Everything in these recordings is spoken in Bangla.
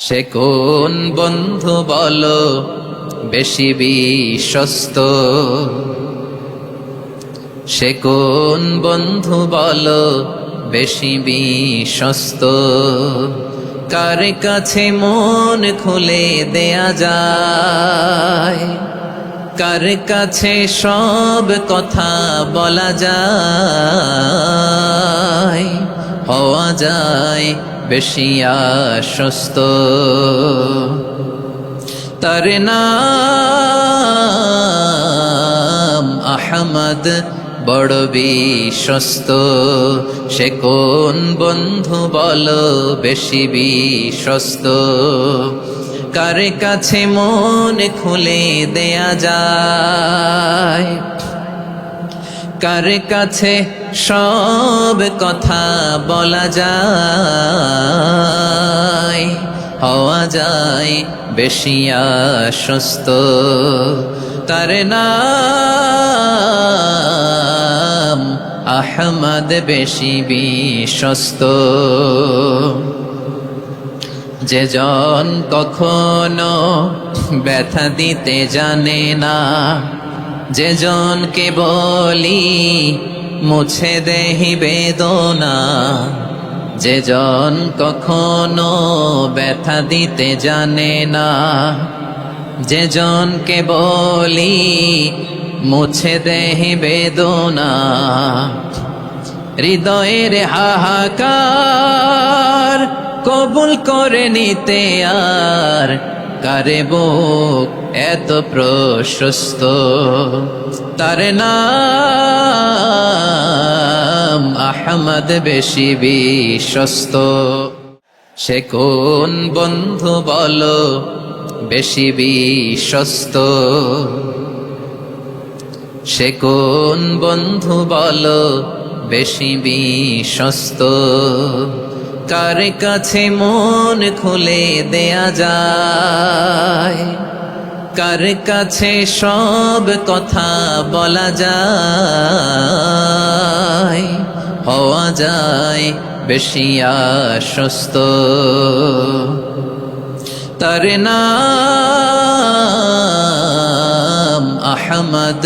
সে কোন বন্ধু বলো বেশি বিশ্বস্ত, সে কোন বন্ধু বলো বেশি বিশ্বস্ত, কার কাছে মন খুলে দেয়া যায়, কার কাছে সব কথা বলা যায়, হওয়া যায় বেশি আশ্বস্ত। তার নাম আহমদ, বড় বিশ্বস্ত। সে কোন বন্ধু বলো বেশি বিশ্বস্ত, কার কাছে মন খুলে দেয়া যায়, কার কাছে সব কথা বলা যায়, হওয়া যায় বেশি আশ্বস্ত। তার নাম আহমদ, বেশি বিশ্বস্ত। যে জন কখনো ব্যথা দিতে জানে না, যে জনকে বলি মুছে দেহি বেদনা, যে জন কখনো ব্যথা দিতে জানে না, যে জনকে বলি মুছে দেহি বেদনা, হৃদয়ের হাহাকার কবুল করে নিতে আর কারে বুক এত প্রশস্ত। তার নাম আহমদ, বেশি বিশ্বস্ত। সে কোন বন্ধু বলো বেশি বিশ্বস্ত, সে কোন বন্ধু বলো বেশি বিশ্বস্ত, কার কাছে মন খুলে দেয়া যায়, কার কাছে সব কথা বলা যায়, হওয়া যায় বেশি আশ্বস্ত। তার নাম আহমদ,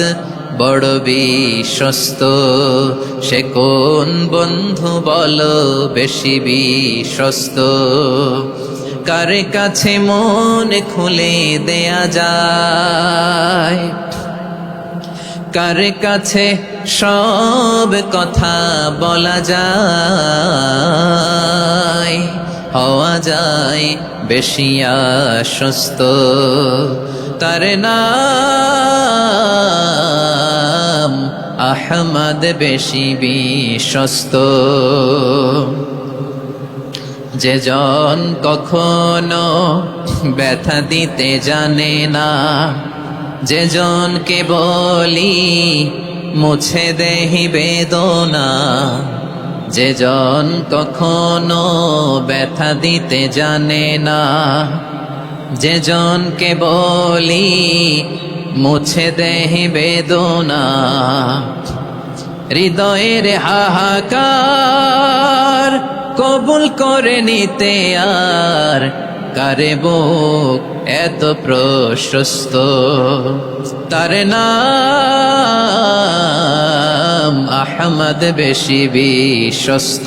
বড় বিশ্বস্ত। সে কোন বন্ধু বলো বেশি বিশ্বস্ত, কার কাছে মন খুলে দেয়া যায়, কার কাছে সব কথা বলা যায়, হওয়া যায় বেশি আশ্বস্ত। তার নাম আহমদ, বেশি বিশ্বস্ত। যে জন কখনো ব্যথা দিতে জানে না, যে জনকে বলি মুছে দেহি বেদনা, যে জন কখনো ব্যথা দিতে জানে না, যে জনকে বলি মুছে দেহি বেদনা, হৃদয়ের হাহাকার কবুল করে নিতে আর কারে বুক এত প্রশস্ত। তার নাম আহমদ, বেশি বিশ্বস্ত।